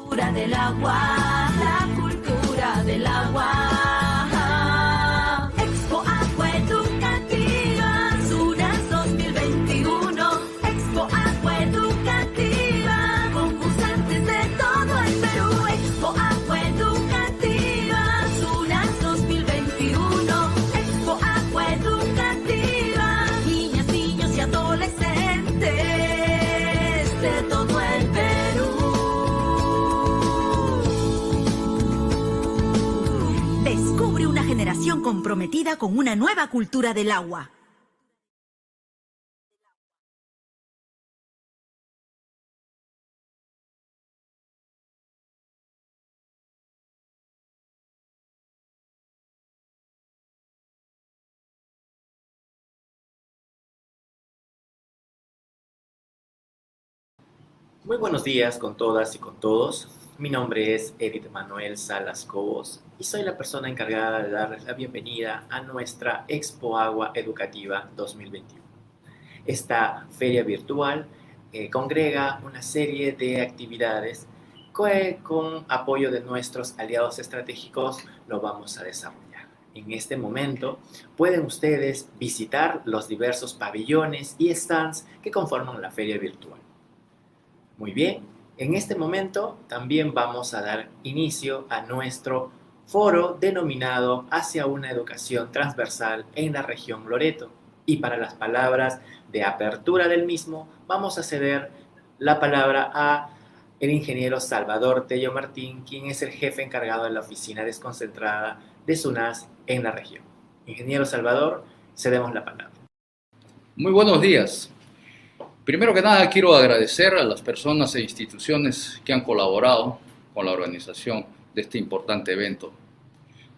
cultura del agua, la cultura del agua. Expo Agua Educativa, SUNAS 2021. Expo Agua Educativa, concursantes de todo el Perú. Expo Agua Educativa, SUNAS 2021. Expo Agua Educativa, niñas, niños y adolescentes de todo el Perú. Descubre una generación comprometida con una nueva cultura del agua. Muy buenos días con todas y con todos. Mi nombre es Edith Manuel Salas Cobos y soy la persona encargada de darles la bienvenida a nuestra Expo Agua Educativa 2021. Esta feria virtual congrega una serie de actividades que con apoyo de nuestros aliados estratégicos lo vamos a desarrollar. En este momento pueden ustedes visitar los diversos pabellones y stands que conforman la feria virtual. Muy bien, en este momento también vamos a dar inicio a nuestro foro denominado Hacia una educación transversal en la región Loreto. Y para las palabras de apertura del mismo, vamos a ceder la palabra a el ingeniero Salvador Tello Martín, quien es el jefe encargado de la oficina desconcentrada de SUNAS en la región. Ingeniero Salvador, cedemos la palabra. Muy buenos días. Primero que nada, quiero agradecer a las personas e instituciones que han colaborado con la organización de este importante evento,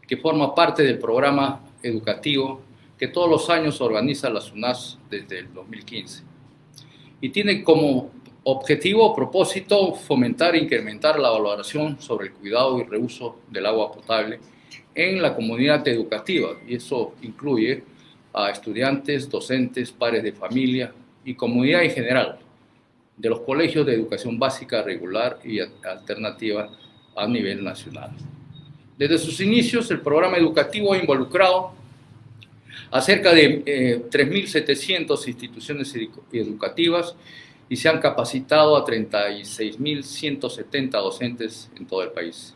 que forma parte del programa educativo que todos los años organiza la SUNAS desde el 2015. Y tiene como objetivo o propósito fomentar e incrementar la valoración sobre el cuidado y reuso del agua potable en la comunidad educativa. Y eso incluye a estudiantes, docentes, padres de familia, y comunidad en general, de los colegios de educación básica, regular y alternativa a nivel nacional. Desde sus inicios, el programa educativo ha involucrado a cerca de 3.700 instituciones educativas y se han capacitado a 36.170 docentes en todo el país,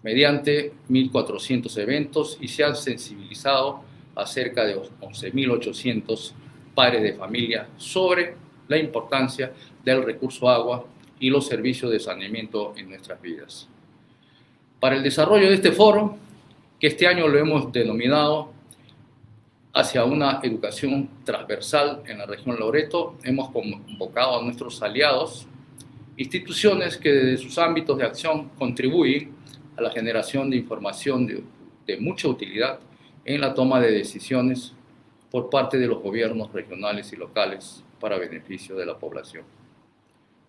mediante 1.400 eventos, y se han sensibilizado a cerca de 11.800 padres de familia sobre la importancia del recurso agua y los servicios de saneamiento en nuestras vidas. Para el desarrollo de este foro, que este año lo hemos denominado Hacia una educación transversal en la región Loreto, hemos convocado a nuestros aliados, instituciones que desde sus ámbitos de acción contribuyen a la generación de información de mucha utilidad en la toma de decisiones por parte de los gobiernos regionales y locales para beneficio de la población.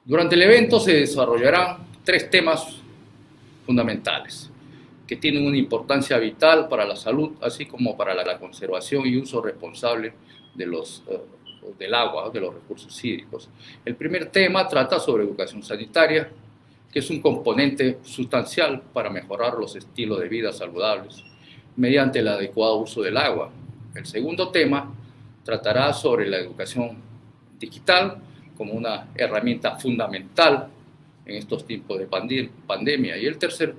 Durante el evento se desarrollarán 3 temas fundamentales que tienen una importancia vital para la salud, así como para la conservación y uso responsable del agua, de los recursos hídricos. El primer tema trata sobre educación sanitaria, que es un componente sustancial para mejorar los estilos de vida saludables mediante el adecuado uso del agua. El segundo tema tratará sobre la educación digital como una herramienta fundamental en estos tiempos de pandemia. Y el tercer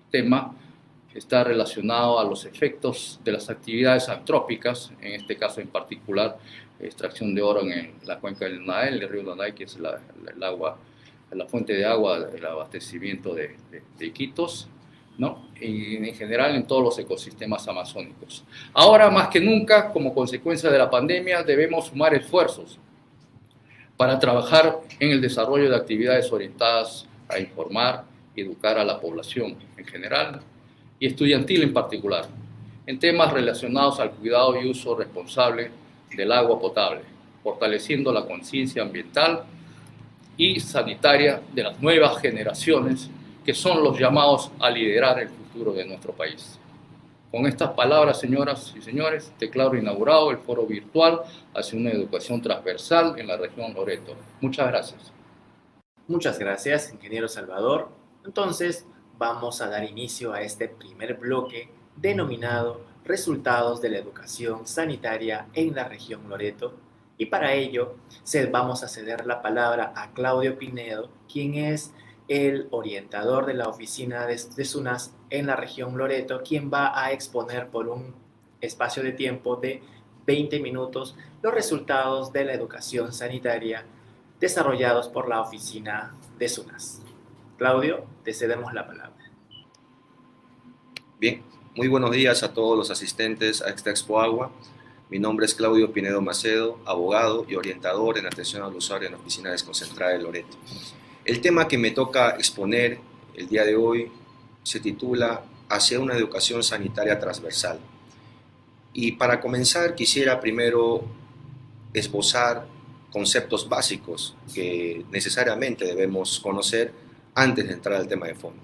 tema está relacionado a los efectos de las actividades antrópicas, en este caso en particular, extracción de oro en la cuenca del Nael, el río Nanay, que es la fuente de agua, el abastecimiento de Iquitos, ¿no? Y en general en todos los ecosistemas amazónicos. Ahora más que nunca, como consecuencia de la pandemia, debemos sumar esfuerzos para trabajar en el desarrollo de actividades orientadas a informar y educar a la población en general y estudiantil en particular, en temas relacionados al cuidado y uso responsable del agua potable, fortaleciendo la conciencia ambiental y sanitaria de las nuevas generaciones que son los llamados a liderar el futuro de nuestro país. Con estas palabras, señoras y señores, declaro inaugurado el foro virtual hacia una educación transversal en la región Loreto. Muchas gracias. Muchas gracias, ingeniero Salvador. Entonces, vamos a dar inicio a este primer bloque denominado Resultados de la Educación Sanitaria en la región Loreto. Y para ello, vamos a ceder la palabra a Claudio Pinedo, quien es el orientador de la oficina de SUNAS en la región Loreto, quien va a exponer por un espacio de tiempo de 20 minutos los resultados de la educación sanitaria desarrollados por la oficina de SUNAS. Claudio, te cedemos la palabra. Bien, muy buenos días a todos los asistentes a esta Expo Agua. Mi nombre es Claudio Pinedo Macedo, abogado y orientador en atención al usuario en la oficina desconcentrada de Loreto. El tema que me toca exponer el día de hoy se titula Hacia una educación sanitaria transversal. Y para comenzar quisiera primero esbozar conceptos básicos que necesariamente debemos conocer antes de entrar al tema de fondo.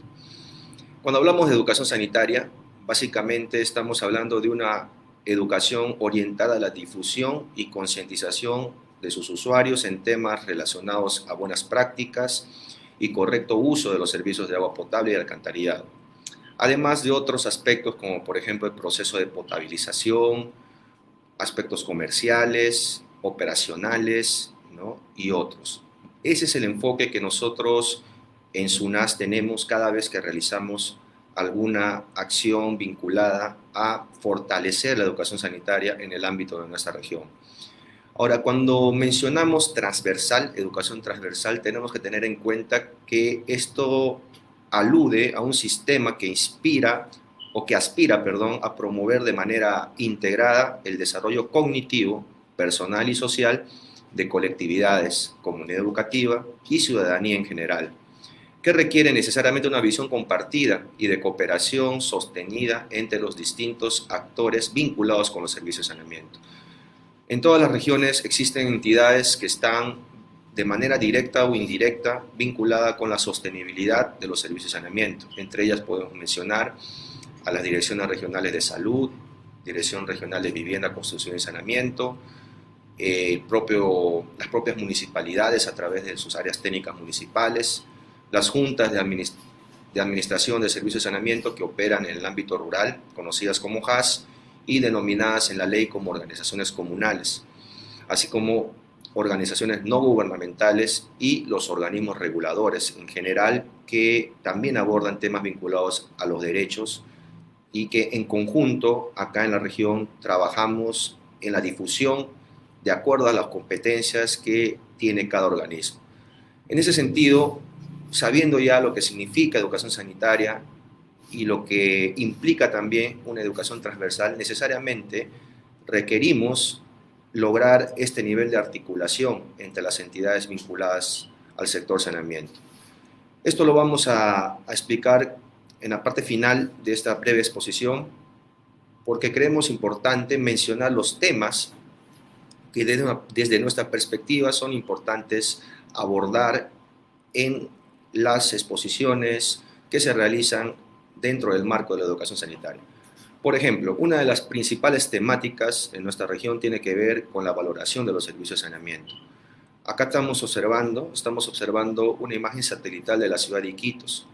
Cuando hablamos de educación sanitaria, básicamente estamos hablando de una educación orientada a la difusión y concientización de sus usuarios en temas relacionados a buenas prácticas y correcto uso de los servicios de agua potable y alcantarillado, además de otros aspectos como por ejemplo el proceso de potabilización, aspectos comerciales, operacionales, ¿no? Y otros. Ese es el enfoque que nosotros en SUNAS tenemos cada vez que realizamos alguna acción vinculada a fortalecer la educación sanitaria en el ámbito de nuestra región. Ahora, cuando mencionamos transversal, educación transversal, tenemos que tener en cuenta que esto alude a un sistema que aspira a promover de manera integrada el desarrollo cognitivo, personal y social de colectividades, comunidad educativa y ciudadanía en general, que requiere necesariamente una visión compartida y de cooperación sostenida entre los distintos actores vinculados con los servicios de saneamiento. En todas las regiones existen entidades que están de manera directa o indirecta vinculada con la sostenibilidad de los servicios de saneamiento. Entre ellas podemos mencionar a las direcciones regionales de salud, Dirección Regional de Vivienda, Construcción y Saneamiento, las propias municipalidades a través de sus áreas técnicas municipales, las juntas de administración de servicios de saneamiento que operan en el ámbito rural, conocidas como JAS, y denominadas en la ley como organizaciones comunales, así como organizaciones no gubernamentales y los organismos reguladores en general, que también abordan temas vinculados a los derechos y que en conjunto acá en la región trabajamos en la difusión de acuerdo a las competencias que tiene cada organismo. En ese sentido, sabiendo ya lo que significa educación sanitaria y lo que implica también una educación transversal, necesariamente requerimos lograr este nivel de articulación entre las entidades vinculadas al sector saneamiento. Esto lo vamos a explicar en la parte final de esta breve exposición, porque creemos importante mencionar los temas que desde nuestra perspectiva son importantes abordar en las exposiciones que se realizan dentro del marco de la educación sanitaria. Por ejemplo, una de las principales temáticas en nuestra región tiene que ver con la valoración de los servicios de saneamiento. Acá estamos observando una imagen satelital de la ciudad de Iquitos.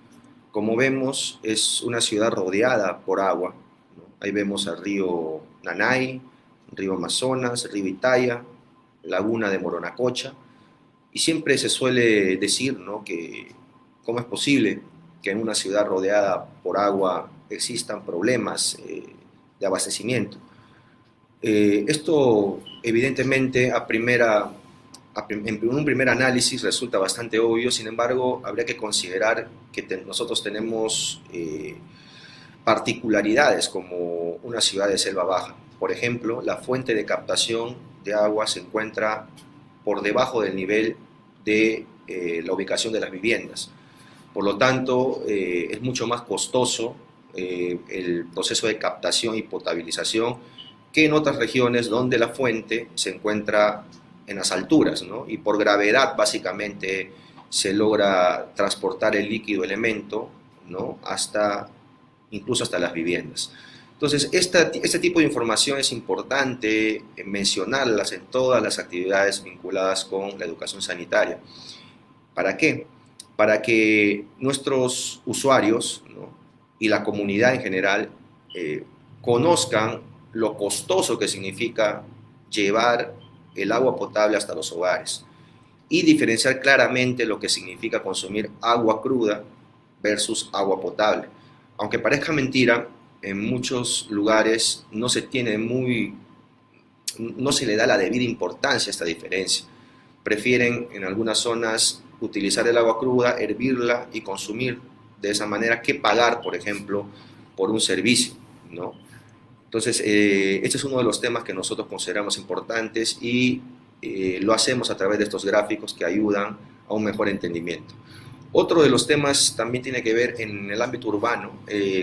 Como vemos, es una ciudad rodeada por agua, ¿no? Ahí vemos el río Nanay, río Amazonas, río Itaia, laguna de Moronacocha, y siempre se suele decir, ¿no?, que cómo es posible que en una ciudad rodeada por agua existan problemas de abastecimiento. Esto evidentemente en un primer análisis resulta bastante obvio. Sin embargo, habría que considerar que nosotros tenemos particularidades como una ciudad de selva baja. Por ejemplo, la fuente de captación de agua se encuentra por debajo del nivel de la ubicación de las viviendas. Por lo tanto, es mucho más costoso el proceso de captación y potabilización que en otras regiones donde la fuente se encuentra en las alturas, ¿no? Y por gravedad básicamente se logra transportar el líquido elemento, ¿no?, incluso hasta las viviendas. Entonces, este tipo de información es importante mencionarlas en todas las actividades vinculadas con la educación sanitaria. ¿Para qué? para que nuestros usuarios, ¿no?, y la comunidad en general conozcan lo costoso que significa llevar el agua potable hasta los hogares y diferenciar claramente lo que significa consumir agua cruda versus agua potable. Aunque parezca mentira, en muchos lugares no se le da la debida importancia a esta diferencia. Prefieren en algunas zonas utilizar el agua cruda, hervirla y consumir de esa manera que pagar, por ejemplo, por un servicio, ¿no? Entonces, este es uno de los temas que nosotros consideramos importantes y lo hacemos a través de estos gráficos que ayudan a un mejor entendimiento. Otro de los temas también tiene que ver en el ámbito urbano,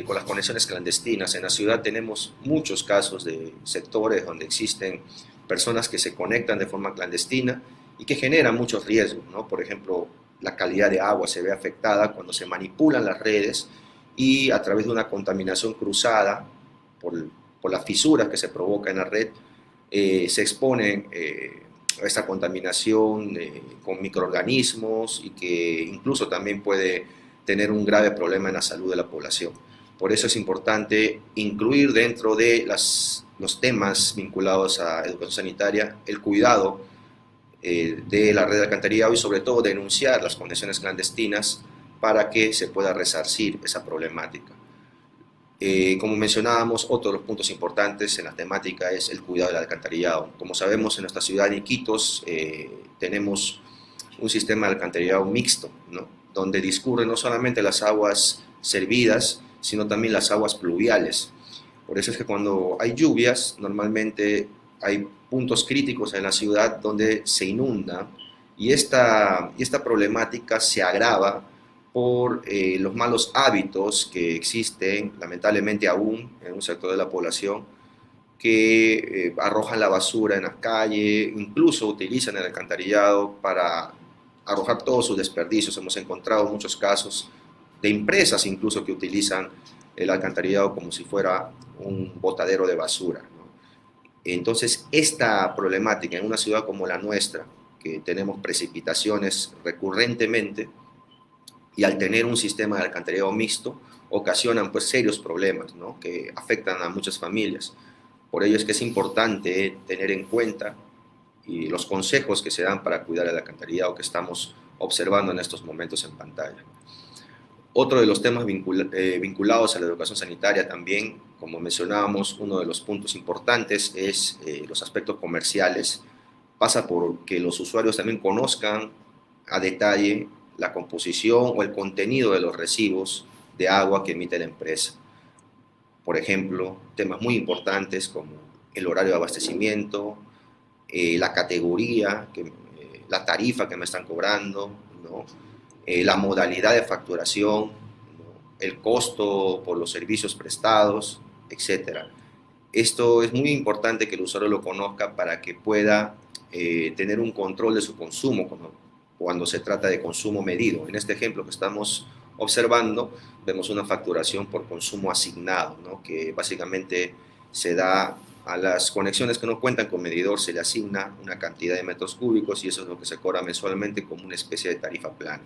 con las conexiones clandestinas. En la ciudad tenemos muchos casos de sectores donde existen personas que se conectan de forma clandestina y que generan muchos riesgos, ¿no? Por ejemplo, la calidad de agua se ve afectada cuando se manipulan las redes y a través de una contaminación cruzada por las fisuras que se provoca en la red, se exponen a esta contaminación con microorganismos y que incluso también puede tener un grave problema en la salud de la población. Por eso es importante incluir dentro de los temas vinculados a educación sanitaria el cuidado de la red de alcantarillado y sobre todo denunciar las conexiones clandestinas para que se pueda resarcir esa problemática. Como mencionábamos, otro de los puntos importantes en la temática es el cuidado del alcantarillado. Como sabemos, en nuestra ciudad de Iquitos tenemos un sistema de alcantarillado mixto, ¿no?, donde discurren no solamente las aguas servidas, sino también las aguas pluviales. Por eso es que cuando hay lluvias, normalmente hay puntos críticos en la ciudad donde se inunda y esta problemática se agrava por los malos hábitos que existen lamentablemente aún en un sector de la población que arrojan la basura en la calle, incluso utilizan el alcantarillado para arrojar todos sus desperdicios. Hemos encontrado muchos casos de empresas incluso que utilizan el alcantarillado como si fuera un botadero de basura, ¿no? Entonces, esta problemática en una ciudad como la nuestra, que tenemos precipitaciones recurrentemente, y al tener un sistema de alcantarillado mixto, ocasionan pues serios problemas, ¿no?, que afectan a muchas familias. Por ello es que es importante tener en cuenta y los consejos que se dan para cuidar el alcantarillado que estamos observando en estos momentos en pantalla. Otro de los temas vinculados a la educación sanitaria también, como mencionábamos, uno de los puntos importantes es los aspectos comerciales. Pasa por que los usuarios también conozcan a detalle la composición o el contenido de los recibos de agua que emite la empresa. Por ejemplo, temas muy importantes como el horario de abastecimiento, la categoría, la tarifa que me están cobrando, ¿no?, la modalidad de facturación, ¿no?, el costo por los servicios prestados, etc. Esto es muy importante que el usuario lo conozca para que pueda tener un control de su consumo cuando se trata de consumo medido. En este ejemplo que estamos observando, vemos una facturación por consumo asignado, ¿no?, que básicamente se da a las conexiones que no cuentan con medidor, se le asigna una cantidad de metros cúbicos y eso es lo que se cobra mensualmente como una especie de tarifa plana.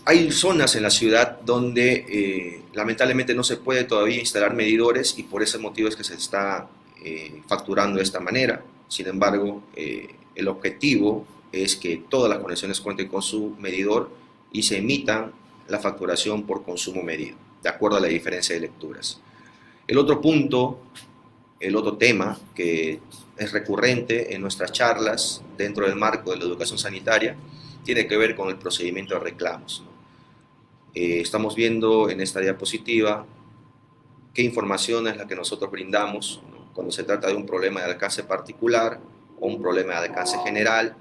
Hay zonas en la ciudad donde lamentablemente no se puede todavía instalar medidores y por ese motivo es que se está facturando de esta manera. Sin embargo, el objetivo es que todas las conexiones cuenten con su medidor y se emitan la facturación por consumo medido, de acuerdo a la diferencia de lecturas. El otro punto, el otro tema que es recurrente en nuestras charlas dentro del marco de la educación sanitaria tiene que ver con el procedimiento de reclamos, ¿no? Estamos viendo en esta diapositiva qué información es la que nosotros brindamos, ¿no?, cuando se trata de un problema de alcance particular o un problema de alcance general,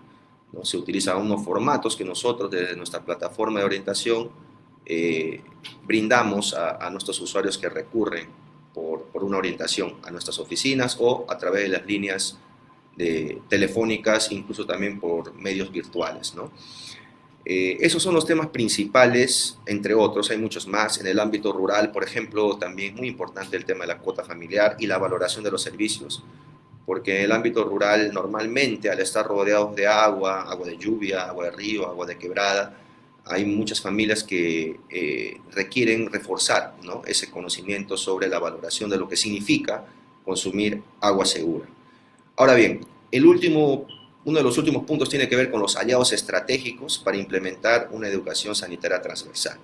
¿no? Se utilizan unos formatos que nosotros desde nuestra plataforma de orientación brindamos a nuestros usuarios que recurren por una orientación a nuestras oficinas o a través de las líneas telefónicas, incluso también por medios virtuales, ¿no? Esos son los temas principales, entre otros, hay muchos más. En el ámbito rural, por ejemplo, también muy importante el tema de la cuota familiar y la valoración de los servicios. porque en el ámbito rural normalmente al estar rodeados de agua, agua de lluvia, agua de río, agua de quebrada, hay muchas familias que requieren reforzar, ¿no?, ese conocimiento sobre la valoración de lo que significa consumir agua segura. Ahora bien, uno de los últimos puntos tiene que ver con los aliados estratégicos para implementar una educación sanitaria transversal.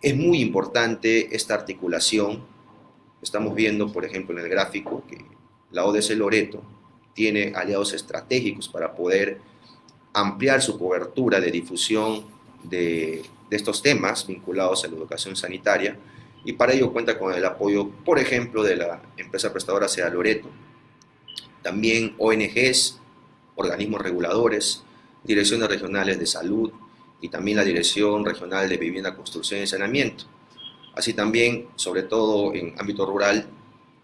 Es muy importante esta articulación. Estamos viendo, por ejemplo, en el gráfico que la ODS Loreto tiene aliados estratégicos para poder ampliar su cobertura de difusión de estos temas vinculados a la educación sanitaria, y para ello cuenta con el apoyo, por ejemplo, de la empresa prestadora SEA Loreto, también ONGs, organismos reguladores, direcciones regionales de salud y también la Dirección Regional de Vivienda, Construcción y Saneamiento. Así también, sobre todo en ámbito rural,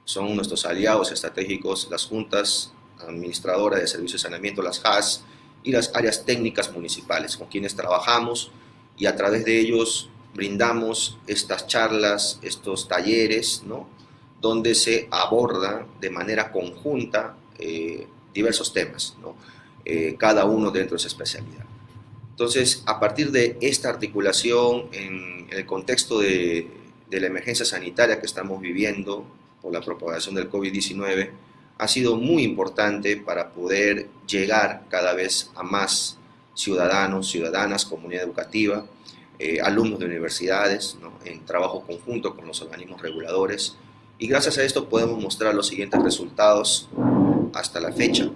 son nuestros aliados estratégicos las juntas administradoras de servicios de saneamiento, las JAS, y las áreas técnicas municipales, con quienes trabajamos y a través de ellos brindamos estas charlas, estos talleres, ¿no?, donde se aborda de manera conjunta diversos temas, ¿no?, cada uno dentro de su especialidad. Entonces, a partir de esta articulación en el contexto de la emergencia sanitaria que estamos viviendo por la propagación del COVID-19, ha sido muy importante para poder llegar cada vez a más ciudadanos, ciudadanas, comunidad educativa, alumnos de universidades, ¿no?, en trabajo conjunto con los organismos reguladores, y gracias a esto podemos mostrar los siguientes resultados hasta la fecha,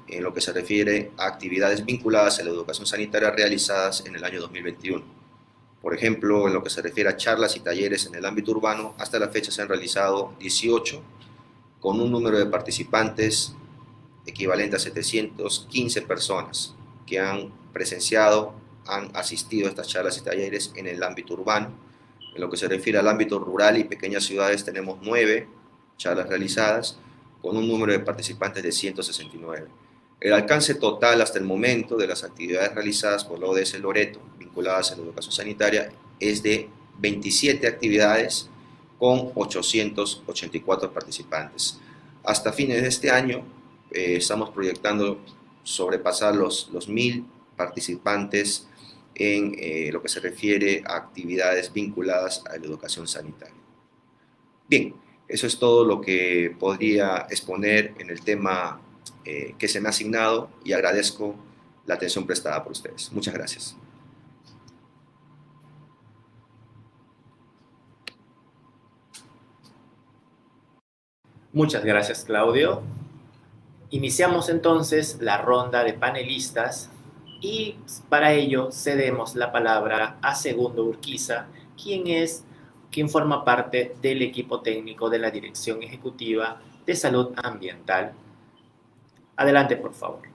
en lo que se refiere a actividades vinculadas a la educación sanitaria realizadas en el año 2021. Por ejemplo, en lo que se refiere a charlas y talleres en el ámbito urbano, hasta la fecha se han realizado 18, con un número de participantes equivalente a 715 personas que han presenciado, han asistido a estas charlas y talleres en el ámbito urbano. En lo que se refiere al ámbito rural y pequeñas ciudades, tenemos 9 charlas realizadas, con un número de participantes de 169. El alcance total hasta el momento de las actividades realizadas por la ODS Loreto vinculadas a la educación sanitaria es de 27 actividades con 884 participantes. Hasta fines de este año estamos proyectando sobrepasar los 1000 participantes en lo que se refiere a actividades vinculadas a la educación sanitaria. Bien, eso es todo lo que podría exponer en el tema que se me ha asignado, y agradezco la atención prestada por ustedes. Muchas gracias. Muchas gracias, Claudio. Iniciamos entonces la ronda de panelistas y para ello cedemos la palabra a Segundo Urquiza, quien forma parte del equipo técnico de la Dirección Ejecutiva de Salud Ambiental. Adelante, por favor.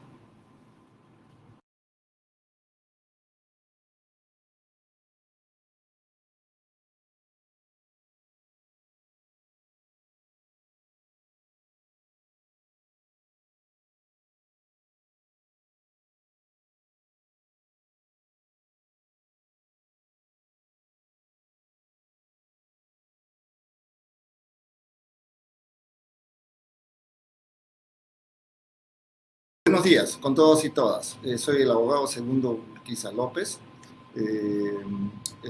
Buenos días con todos y todas. Soy el abogado Segundo Urquiza López.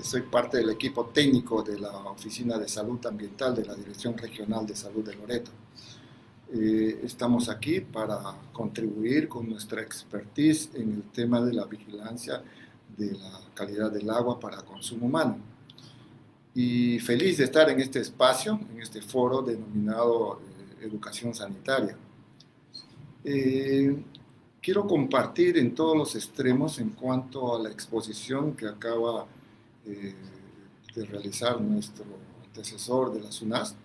Soy parte del equipo técnico de la Oficina de Salud Ambiental de la Dirección Regional de Salud de Loreto. Estamos aquí para contribuir con nuestra expertise en el tema de la vigilancia de la calidad del agua para consumo humano. Y feliz de estar en este espacio, en este foro denominado Educación Sanitaria. Quiero compartir en todos los extremos en cuanto a la exposición que acaba de realizar nuestro antecesor de la SUNAS.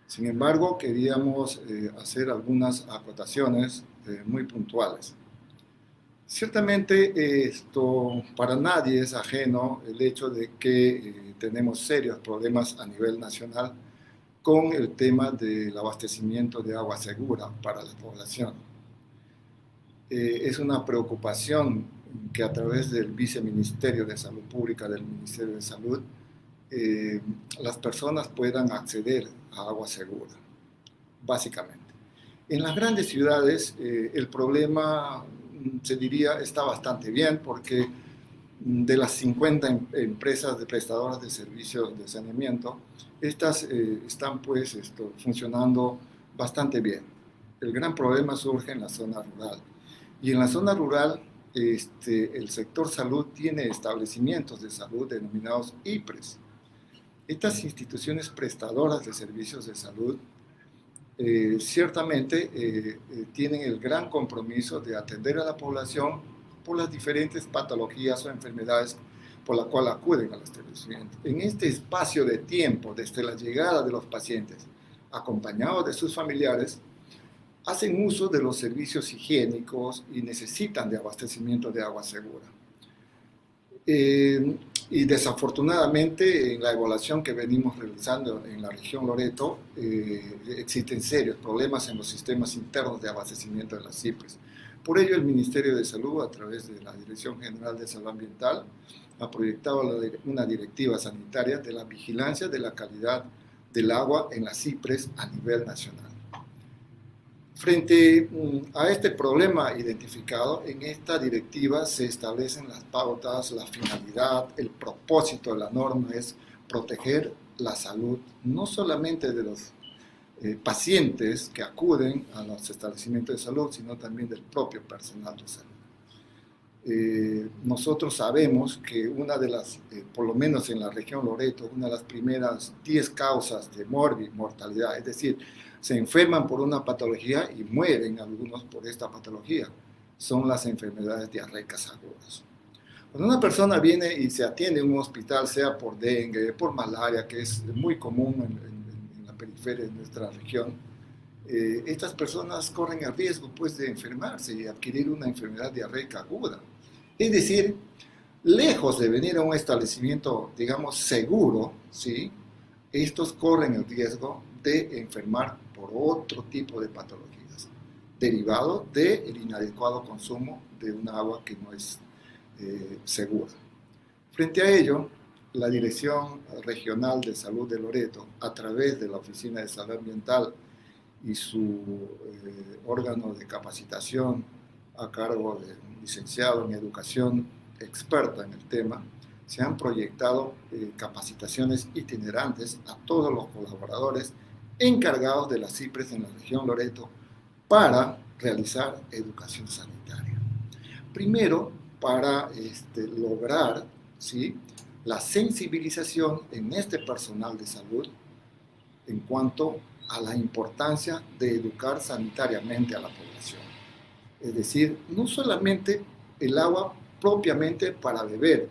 Sin embargo, queríamos hacer algunas acotaciones muy puntuales. Ciertamente esto para nadie es ajeno el hecho de que tenemos serios problemas a nivel nacional con el tema del abastecimiento de agua segura para la población. Es una preocupación que a través del Viceministerio de Salud Pública del Ministerio de Salud las personas puedan acceder a agua segura, básicamente. En las grandes ciudades el problema, se diría, está bastante bien porque de las 50 empresas de prestadoras de servicios de saneamiento, estas están pues funcionando bastante bien. El gran problema surge en la zona rural. Y en la zona rural el sector salud tiene establecimientos de salud denominados IPRES. Estas instituciones prestadoras de servicios de salud ciertamente tienen el gran compromiso de atender a la población por las diferentes patologías o enfermedades por las cuales acuden al establecimiento. En este espacio de tiempo, desde la llegada de los pacientes, acompañados de sus familiares, hacen uso de los servicios higiénicos y necesitan de abastecimiento de agua segura. Y desafortunadamente, en la evaluación que venimos realizando en la región Loreto, existen serios problemas en los sistemas internos de abastecimiento de las CIPRES. Por ello, el Ministerio de Salud, a través de la Dirección General de Salud Ambiental, ha proyectado una directiva sanitaria de la vigilancia de la calidad del agua en las CIPRES a nivel nacional. Frente a este problema identificado, en esta directiva se establecen las pautas, la finalidad, el propósito de la norma es proteger la salud, no solamente de los pacientes que acuden a los establecimientos de salud, sino también del propio personal de salud. Nosotros sabemos que una de las, por lo menos en la región Loreto, una de las primeras 10 causas de mortalidad, es decir, se enferman por una patología y mueren algunos por esta patología, son las enfermedades diarreicas agudas. Cuando una persona viene y se atiende en un hospital, sea por dengue, por malaria, que es muy común en la periferia de nuestra región, estas personas corren el riesgo pues, de enfermarse y adquirir una enfermedad diarreica aguda. Es decir, lejos de venir a un establecimiento, digamos, seguro, ¿sí? Estos corren el riesgo de enfermar por otro tipo de patologías, derivado del inadecuado consumo de un agua que no es segura. Frente a ello, la Dirección Regional de Salud de Loreto, a través de la Oficina de Salud Ambiental y su órgano de capacitación a cargo de un licenciado en educación experta en el tema, se han proyectado capacitaciones itinerantes a todos los colaboradores encargados de las CIPRES en la región Loreto para realizar educación sanitaria. Primero, para lograr, ¿sí?, la sensibilización en este personal de salud en cuanto a la importancia de educar sanitariamente a la población. Es decir, no solamente el agua propiamente para beber,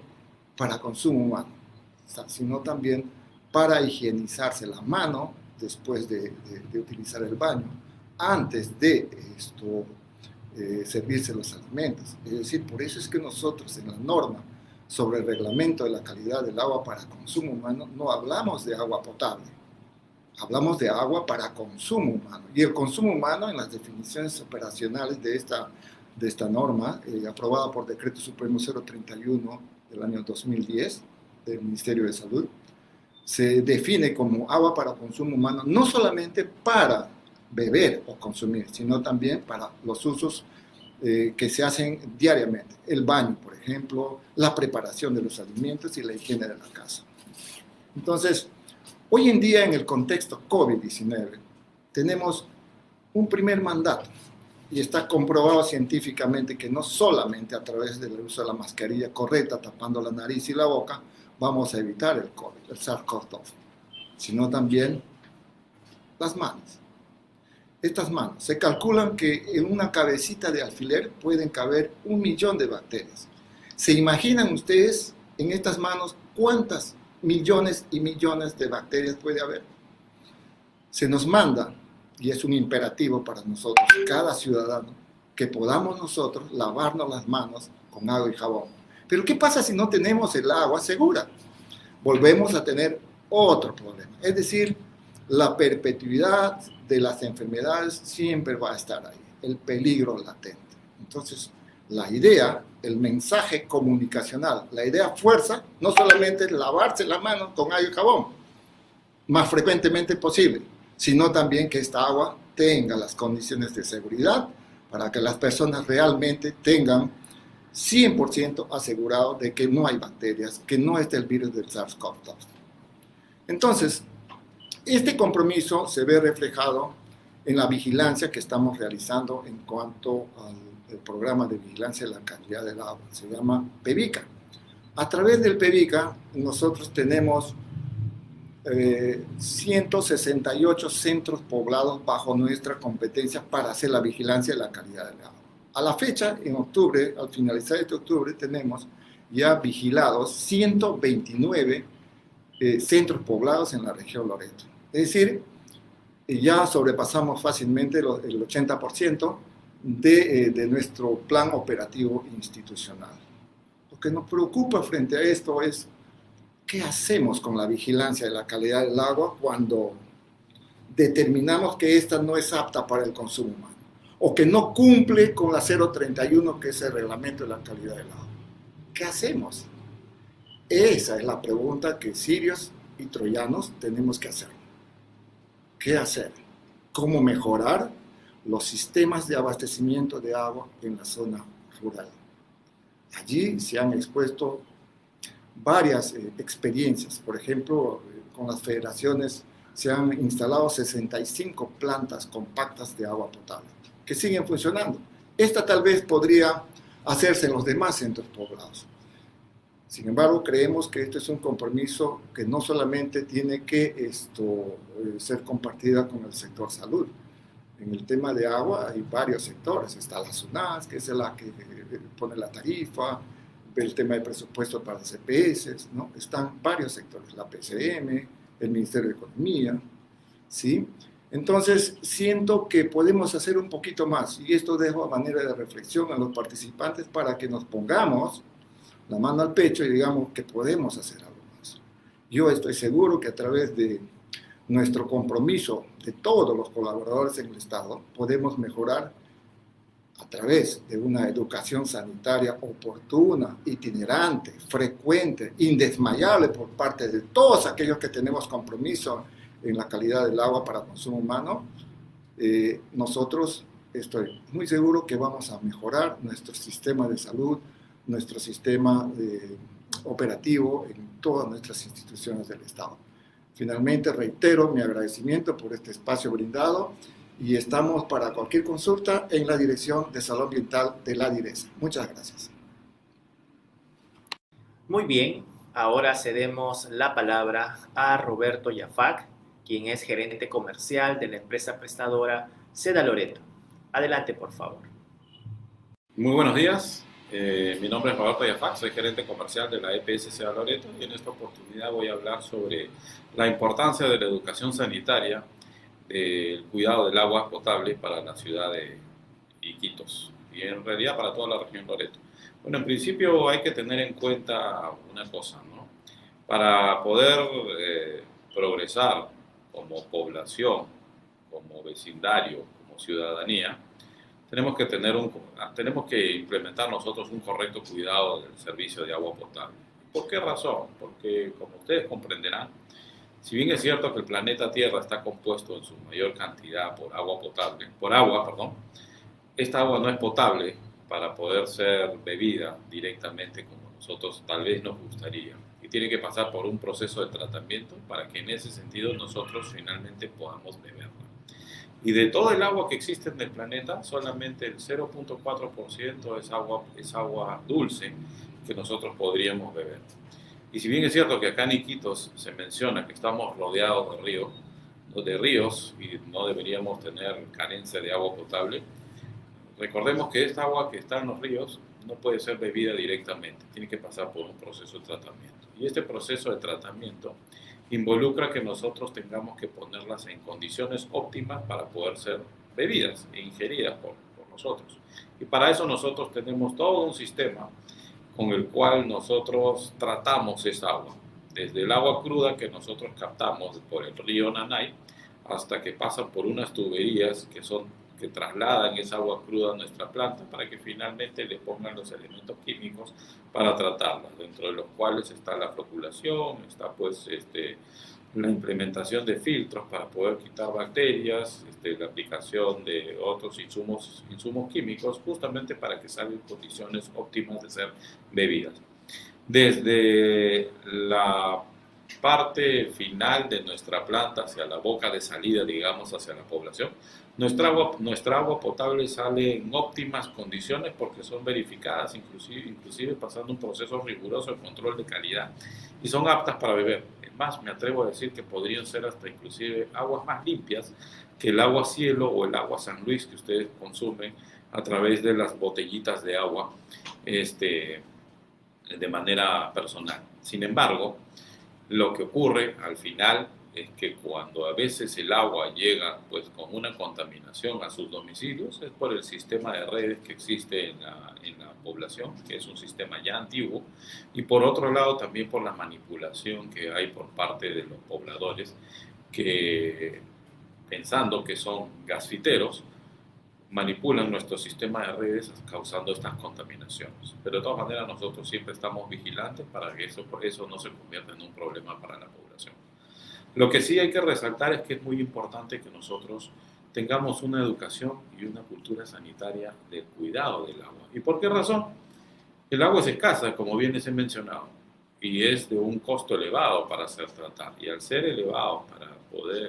para consumo humano, sino también para higienizarse la mano después de utilizar el baño, antes de servirse los alimentos. Es decir, por eso es que nosotros en la norma sobre el reglamento de la calidad del agua para consumo humano no hablamos de agua potable, hablamos de agua para consumo humano. Y el consumo humano en las definiciones operacionales de esta norma, aprobada por Decreto Supremo 031 del año 2010 del Ministerio de Salud, se define como agua para consumo humano no solamente para beber o consumir, sino también para los usos que se hacen diariamente. El baño, por ejemplo, la preparación de los alimentos y la higiene de la casa. Entonces, hoy en día en el contexto COVID-19 tenemos un primer mandato y está comprobado científicamente que no solamente a través del uso de la mascarilla correcta tapando la nariz y la boca vamos a evitar el COVID, el SARS-CoV-2, sino también las manos. Estas manos, se calculan que en una cabecita de alfiler pueden caber 1 millón de bacterias. ¿Se imaginan ustedes en estas manos cuántas millones y millones de bacterias puede haber? Se nos manda, y es un imperativo para nosotros, cada ciudadano, que podamos nosotros lavarnos las manos con agua y jabón. Pero ¿qué pasa si no tenemos el agua segura? Volvemos a tener otro problema, es decir, la perpetuidad de las enfermedades siempre va a estar ahí, el peligro latente. Entonces, la idea, el mensaje comunicacional, la idea fuerza, no solamente es lavarse las manos con agua y jabón, más frecuentemente posible, sino también que esta agua tenga las condiciones de seguridad para que las personas realmente tengan 100% asegurado de que no hay bacterias, que no es el virus del SARS-CoV-2. Entonces, este compromiso se ve reflejado en la vigilancia que estamos realizando en cuanto al programa de vigilancia de la calidad del agua. Se llama PEVICA. A través del PEVICA nosotros tenemos 168 centros poblados bajo nuestra competencia para hacer la vigilancia de la calidad del agua. A la fecha, en octubre, al finalizar este octubre, tenemos ya vigilados 129 centros poblados en la región Loreto. Es decir, ya sobrepasamos fácilmente el 80% de nuestro plan operativo institucional. Lo que nos preocupa frente a esto es qué hacemos con la vigilancia de la calidad del agua cuando determinamos que esta no es apta para el consumo humano o que no cumple con la 031, que es el reglamento de la calidad del agua. ¿Qué hacemos? Esa es la pregunta que sirios y troyanos tenemos que hacer. ¿Qué hacer? ¿Cómo mejorar los sistemas de abastecimiento de agua en la zona rural? Allí se han expuesto varias experiencias. Por ejemplo, con las federaciones se han instalado 65 plantas compactas de agua potable que siguen funcionando. Esta tal vez podría hacerse en los demás centros poblados. Sin embargo, creemos que este es un compromiso que no solamente tiene que ser compartida con el sector salud. En el tema de agua hay varios sectores. Está la SUNAS, que es la que pone la tarifa, el tema de presupuesto para las EPS, ¿no? Están varios sectores, la PCM, el Ministerio de Economía, ¿sí? Entonces, siento que podemos hacer un poquito más, y esto dejo a manera de reflexión a los participantes para que nos pongamos la mano al pecho y digamos que podemos hacer algo más. Yo estoy seguro que a través de nuestro compromiso de todos los colaboradores en el Estado, podemos mejorar a través de una educación sanitaria oportuna, itinerante, frecuente, indesmayable por parte de todos aquellos que tenemos compromiso en la calidad del agua para consumo humano. Nosotros estoy muy seguro que vamos a mejorar nuestro sistema de salud, nuestro sistema operativo en todas nuestras instituciones del Estado. Finalmente, reitero mi agradecimiento por este espacio brindado y estamos para cualquier consulta en la Dirección de Salud Ambiental de la DIRESA. Muchas gracias. Muy bien, ahora cedemos la palabra a Roberto Yafac, quien es gerente comercial de la empresa prestadora Seda Loreto. Adelante, por favor. Muy buenos días. Mi nombre es Roberto Yafac, soy gerente comercial de la EPS Seda Loreto y en esta oportunidad voy a hablar sobre la importancia de la educación sanitaria, del cuidado del agua potable para la ciudad de Iquitos y en realidad para toda la región Loreto. Bueno, en principio hay que tener en cuenta una cosa, ¿no? Para poder progresar como población, como vecindario, como ciudadanía, tenemos que implementar nosotros un correcto cuidado del servicio de agua potable. ¿Por qué razón? Porque, como ustedes comprenderán, si bien es cierto que el planeta Tierra está compuesto en su mayor cantidad por agua, esta agua no es potable para poder ser bebida directamente como nosotros tal vez nos gustaría. Y tiene que pasar por un proceso de tratamiento para que en ese sentido nosotros finalmente podamos beberla. Y de todo el agua que existe en el planeta, solamente el 0.4% es agua dulce que nosotros podríamos beber. Y si bien es cierto que acá en Iquitos se menciona que estamos rodeados de ríos y no deberíamos tener carencia de agua potable, recordemos que esta agua que está en los ríos no puede ser bebida directamente, tiene que pasar por un proceso de tratamiento. Y este proceso de tratamiento involucra que nosotros tengamos que ponerlas en condiciones óptimas para poder ser bebidas e ingeridas por nosotros. Y para eso nosotros tenemos todo un sistema con el cual nosotros tratamos esa agua, desde el agua cruda que nosotros captamos por el río Nanay hasta que pasa por unas tuberías que que trasladan esa agua cruda a nuestra planta para que finalmente le pongan los elementos químicos para tratarla, dentro de los cuales está la floculación, está pues la implementación de filtros para poder quitar bacterias, la aplicación de otros insumos químicos, justamente para que salgan en condiciones óptimas de ser bebidas. Desde la parte final de nuestra planta hacia la boca de salida, digamos, hacia la población, nuestra agua potable sale en óptimas condiciones porque son verificadas, inclusive pasando un proceso riguroso de control de calidad, y son aptas para beber. Es más, me atrevo a decir que podrían ser hasta inclusive aguas más limpias que el agua cielo o el agua San Luis que ustedes consumen a través de las botellitas de agua de manera personal. Sin embargo, lo que ocurre al final es que cuando a veces el agua llega pues con una contaminación a sus domicilios, es por el sistema de redes que existe en la población, que es un sistema ya antiguo, y por otro lado también por la manipulación que hay por parte de los pobladores que, pensando que son gasfiteros, manipulan nuestro sistema de redes causando estas contaminaciones. Pero de todas maneras nosotros siempre estamos vigilantes para que eso no se convierta en un problema para la población. Lo que sí hay que resaltar es que es muy importante que nosotros tengamos una educación y una cultura sanitaria del cuidado del agua. ¿Y por qué razón? El agua es escasa, como bien les he mencionado, y es de un costo elevado para ser tratada. Y al ser elevado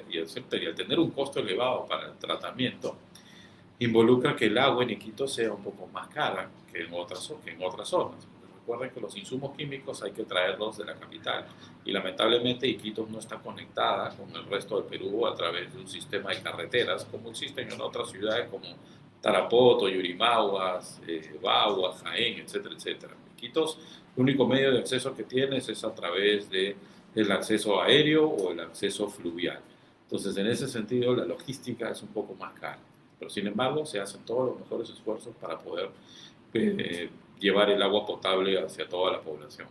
y al tener un costo elevado para el tratamiento, involucra que el agua en Iquitos sea un poco más cara que en otras zonas. Recuerden que los insumos químicos hay que traerlos de la capital y lamentablemente Iquitos no está conectada con el resto del Perú a través de un sistema de carreteras como existen en otras ciudades como Tarapoto, Yurimaguas, Baguas, Jaén, etcétera, etcétera. Iquitos, el único medio de acceso que tienes es a través del acceso aéreo o el acceso fluvial. Entonces, en ese sentido, la logística es un poco más cara. Pero sin embargo, se hacen todos los mejores esfuerzos para poder llevar el agua potable hacia toda la población.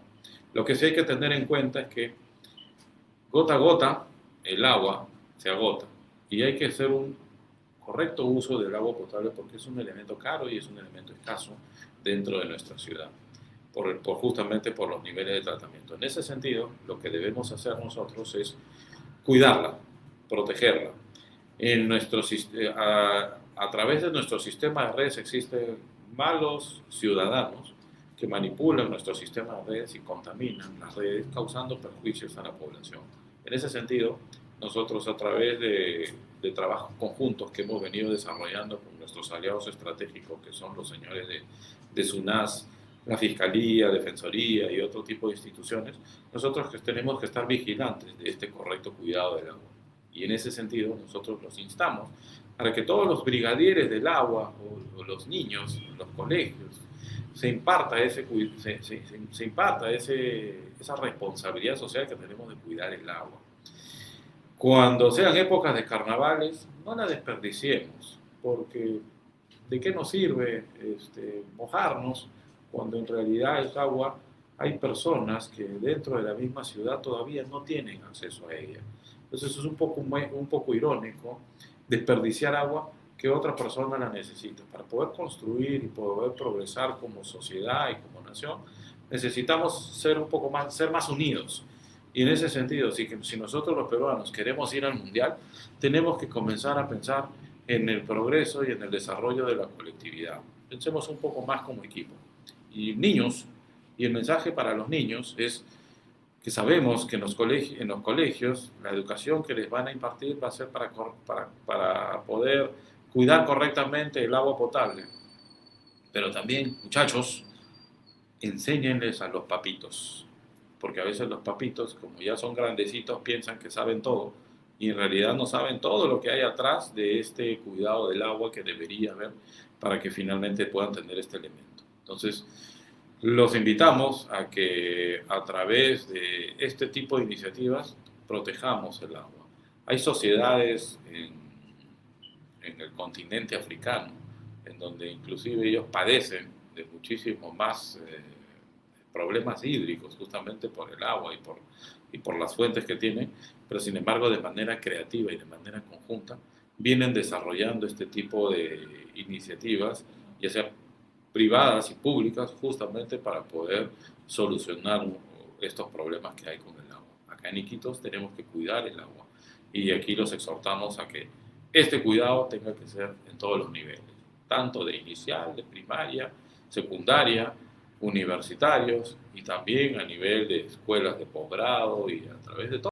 Lo que sí hay que tener en cuenta es que gota a gota el agua se agota y hay que hacer un correcto uso del agua potable porque es un elemento caro y es un elemento escaso dentro de nuestra ciudad, justamente por los niveles de tratamiento. En ese sentido, lo que debemos hacer nosotros es cuidarla, protegerla. A través de nuestro sistema de redes existen malos ciudadanos que manipulan nuestro sistema de redes y contaminan las redes, causando perjuicios a la población. En ese sentido, nosotros a través de trabajos conjuntos que hemos venido desarrollando con nuestros aliados estratégicos, que son los señores de SUNAS, la Fiscalía, Defensoría y otro tipo de instituciones, nosotros tenemos que estar vigilantes de este correcto cuidado del agua. Y en ese sentido, nosotros los instamos para que todos los brigadieres del agua o los niños, los colegios, se imparta esa responsabilidad social que tenemos de cuidar el agua. Cuando sean épocas de carnavales, no la desperdiciemos, porque ¿de qué nos sirve mojarnos cuando en realidad el agua hay personas que dentro de la misma ciudad todavía no tienen acceso a ella? Entonces es un poco irónico desperdiciar agua que otra persona la necesita. Para poder construir y poder progresar como sociedad y como nación, necesitamos ser más unidos. Y en ese sentido, si nosotros los peruanos queremos ir al mundial, tenemos que comenzar a pensar en el progreso y en el desarrollo de la colectividad. Pensemos un poco más como equipo. Y niños, y el mensaje para los niños es que sabemos que en los colegios la educación que les van a impartir va a ser para poder cuidar correctamente el agua potable. Pero también, muchachos, enséñenles a los papitos, porque a veces los papitos, como ya son grandecitos, piensan que saben todo, y en realidad no saben todo lo que hay atrás de este cuidado del agua que debería haber para que finalmente puedan tener este elemento. Entonces, los invitamos a que a través de este tipo de iniciativas protejamos el agua. Hay sociedades en el continente africano en donde inclusive ellos padecen de muchísimo más problemas hídricos justamente por el agua y por las fuentes que tienen, pero sin embargo de manera creativa y de manera conjunta vienen desarrollando este tipo de iniciativas, ya sea privadas y públicas, justamente para poder solucionar estos problemas que hay con el agua. Acá en Iquitos tenemos que cuidar el agua y aquí los exhortamos a que este cuidado tenga que ser en todos los niveles, tanto de inicial, de primaria, secundaria, universitarios y también a nivel de escuelas de posgrado y a través de todo.